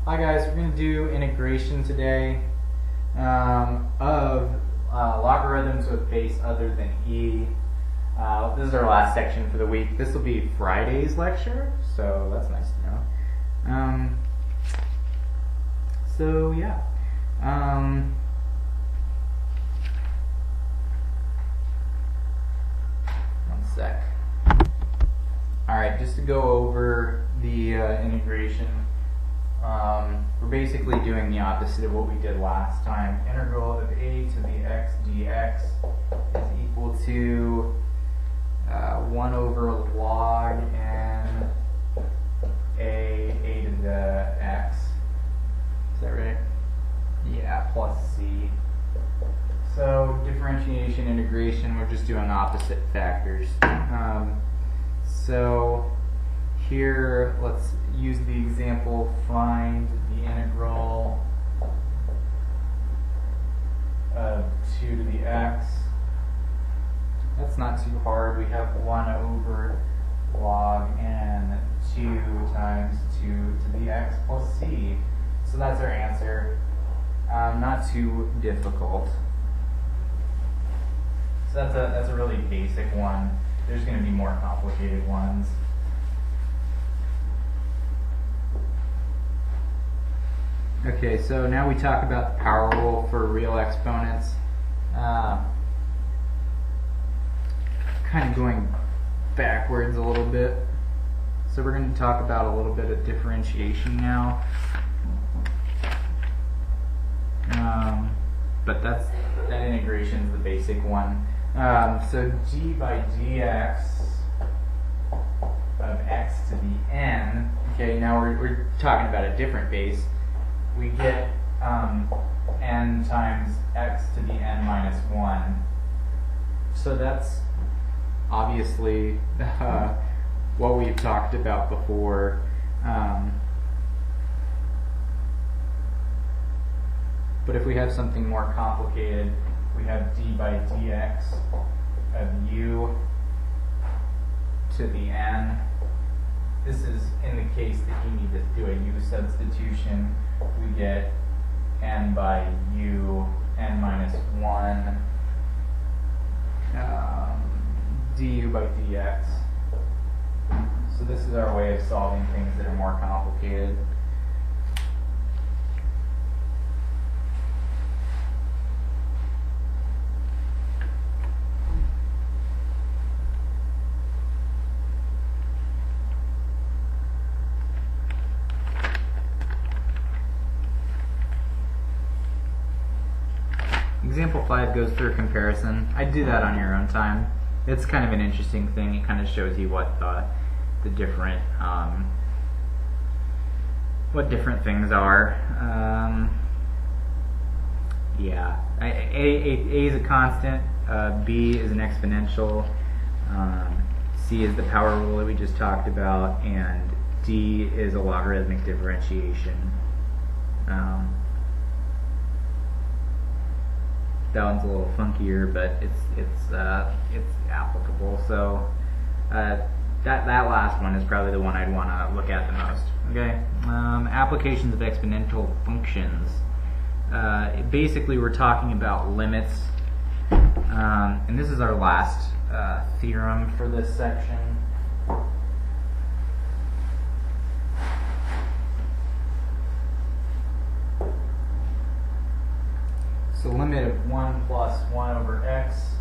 Hi guys, we're going to do integration today of logarithms with base other than e. This is our last section for the week. This will be Friday's lecture, so that's nice to know. So yeah. One sec. Alright, just to go over the integration. We're basically doing the opposite of what we did last time. Integral of a to the x dx is equal to 1 over log n a to the x. Is that right? Yeah, plus c. So differentiation, integration, we're just doing opposite factors. So here, let's use the example, find the integral of 2 to the x. That's not too hard. We have 1 over log n 2 times 2 to the x plus c. So that's our answer. Not too difficult. So that's a really basic one. There's going to be more complicated ones. Okay, so now we talk about the power rule for real exponents. Kind of going backwards a little bit. So we're going to talk about a little bit of differentiation now. But that integration is the basic one. So d by dx of x to the n. Okay, now we're talking about a different base. We get n times x to the n minus 1. So that's obviously what we've talked about before. But if we have something more complicated, we have d by dx of u to the n. This is in the case that you need to do a u substitution. We get n by u, n minus 1, du by dx. So this is our way of solving things that are more complicated. Example 5 goes through a comparison. I'd do that on your own time. It's kind of an interesting thing. It kind of shows you what the different things are. Yeah, A is a constant, B is an exponential, C is the power rule that we just talked about, and D is a logarithmic differentiation. That one's a little funkier, but it's applicable. So that last one is probably the one I'd want to look at the most. Okay, applications of exponential functions. Basically, we're talking about limits, and this is our last theorem for this section. So limit of 1 plus 1 over x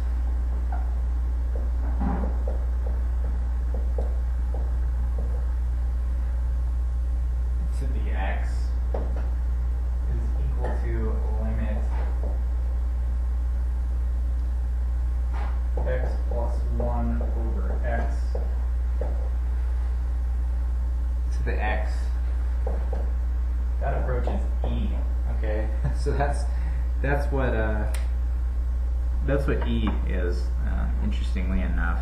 to the x is equal to limit x plus 1 over x to the x. That approaches e. Okay, so that's what e is, interestingly enough.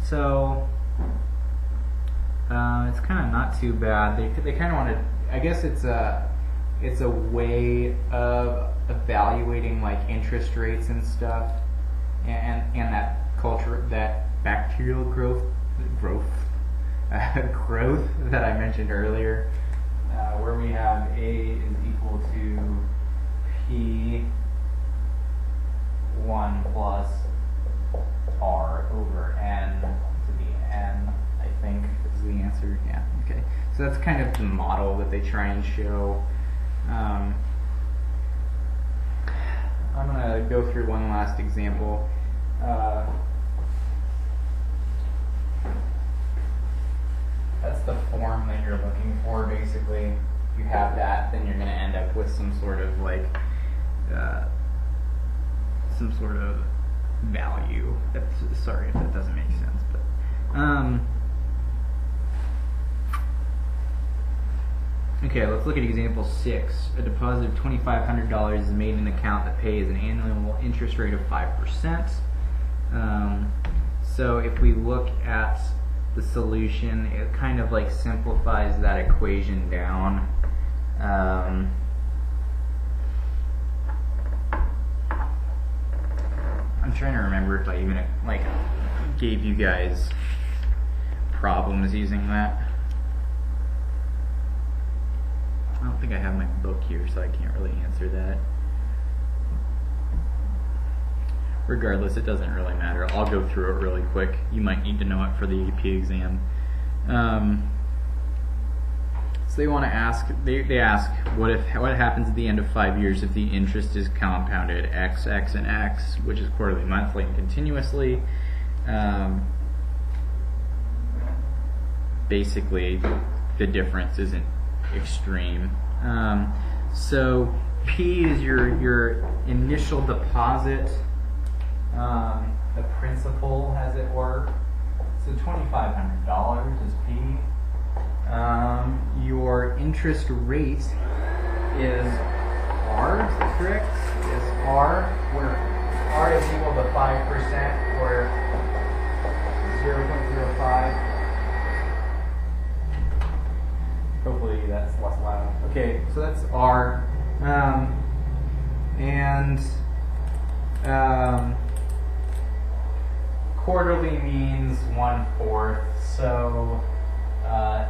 So it's kind of not too bad. They kind of want to. I guess it's a way of evaluating like interest rates and stuff, and that bacterial growth growth that I mentioned earlier, where we have A is equal to P1 plus R over N to the N, I think is the answer. Yeah, okay. So that's kind of the model that they try and show. I'm going to go through one last example. That's the form that you're looking for, basically. If you have that, then you're going to end up with some sort of value. Sorry if that doesn't make sense, but okay, let's look at example 6. A deposit of $2,500 is made in an account that pays an annual interest rate of 5%. So if we look at the solution, it kind of like simplifies that equation down. I'm trying to remember if I even like gave you guys problems using that. I don't think I have my book here, so I can't really answer that. Regardless, it doesn't really matter. I'll go through it really quick. You might need to know it for the AP exam. So they want to ask, they ask, what happens at the end of 5 years if the interest is compounded X, X, and X, which is quarterly, monthly, and continuously. Basically, the difference isn't extreme. So P is your initial deposit, the principal, as it were. So $2,500 is P. Your interest rate is R, is that correct? Is R, where R is equal to 5%, or 0.05. Hopefully that's less loud. Okay, so that's R. Quarterly means 1/4, so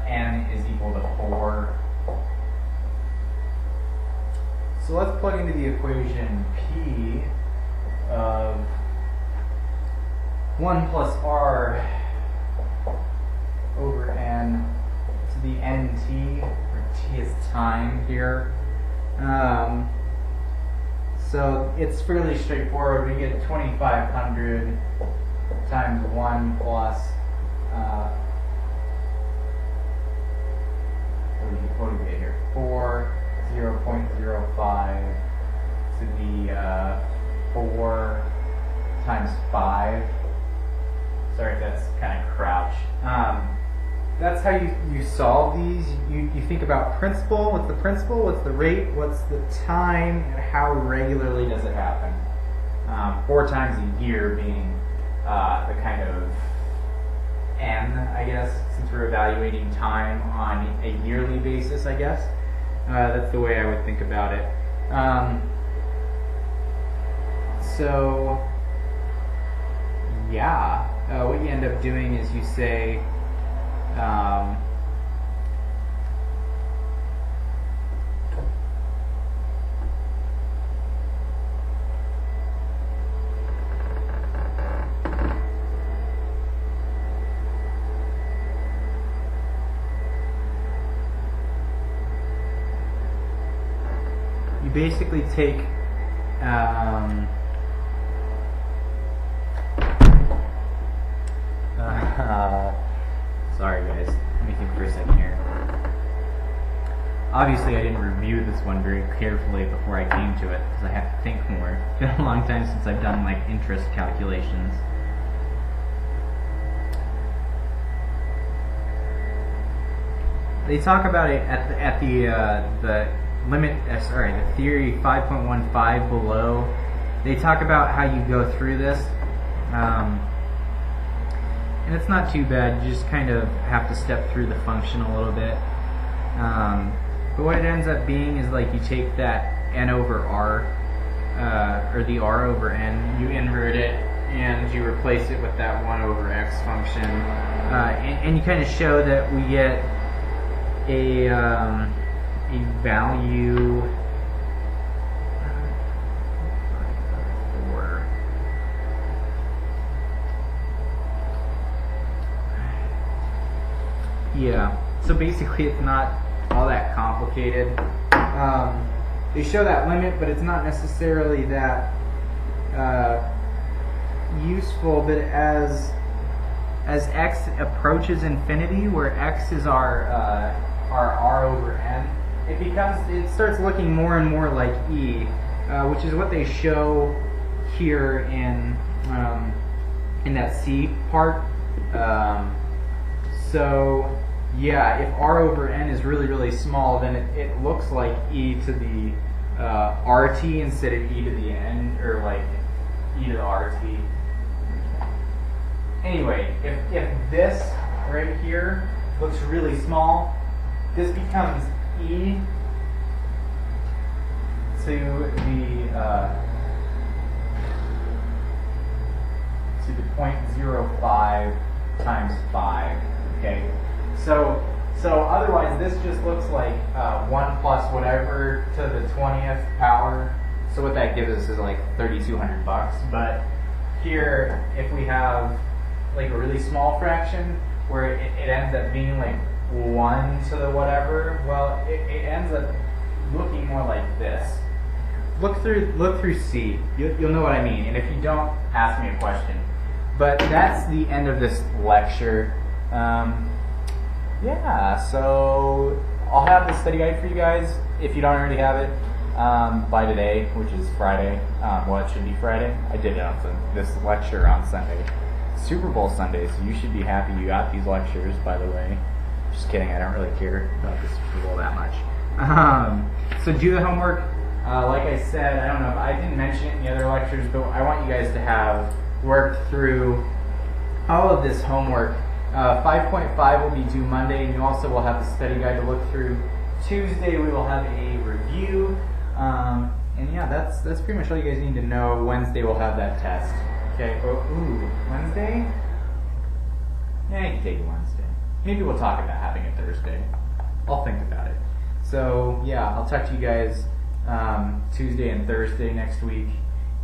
N is equal to 4. So let's plug into the equation P of 1 plus R over N to the NT, or T is time here. So it's fairly straightforward. We get 2,500 times 1 plus what do we get here? 0.05 to the 4 times 5. Sorry if that's kind of crouched. That's how you solve these. You think about principal. What's the principal? What's the rate? What's the time? And how regularly does it happen? 4 times a year being the kind of N, I guess, since we're evaluating time on a yearly basis, I guess. That's the way I would think about it. So, yeah, what you end up doing is you say, you basically take sorry guys, let me think for a second here. Obviously I didn't review this one very carefully before I came to it because I have to think more. It's been a long time since I've done like interest calculations. They talk about it at the limit, the theory 5.15 below. They talk about how you go through this, and it's not too bad. You just kind of have to step through the function a little bit. But what it ends up being is like you take that n over r, or the r over n, you invert it, and you replace it with that 1 over x function. and you kind of show that we get a value for so basically it's not all that complicated. They show that limit, but it's not necessarily that useful. But as x approaches infinity, where x is our r over n, it starts looking more and more like e, which is what they show here in that c part. So yeah, if r over n is really, really small, then it looks like e to the rt instead of e to the n, or like e to the rt. Anyway, if this right here looks really small, this becomes e to the 0.05 times 5. Okay, so otherwise this just looks like 1 plus whatever to the 20th power. So what that gives us is like $3,200 bucks. But here, if we have like a really small fraction where it ends up being like 1 to the whatever, well, it ends up looking more like this. Look through C. You'll know what I mean. And if you don't, ask me a question. But that's the end of this lecture. Yeah, so I'll have the study guide for you guys if you don't already have it by today, which is Friday. Well, it should be Friday. I did it on this lecture on Sunday, Super Bowl Sunday, so you should be happy you got these lectures, by the way. Just kidding, I don't really care about the Super Bowl that much. So do the homework. Like I said, I don't know if I didn't mention it in the other lectures, but I want you guys to have worked through all of this homework. 5.5 will be due Monday, and you also will have the study guide to look through. Tuesday we will have a review, and yeah, that's pretty much all you guys need to know. Wednesday we'll have that test. Okay. Ooh, Wednesday? Yeah, you can take it Wednesday. Maybe we'll talk about having it Thursday. I'll think about it. So yeah, I'll talk to you guys Tuesday and Thursday next week.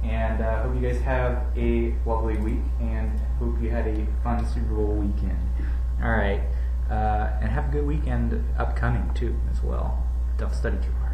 And hope you guys have a lovely week, and hope you had a fun Super Bowl weekend. All right, and have a good weekend upcoming too as well. Don't study too much.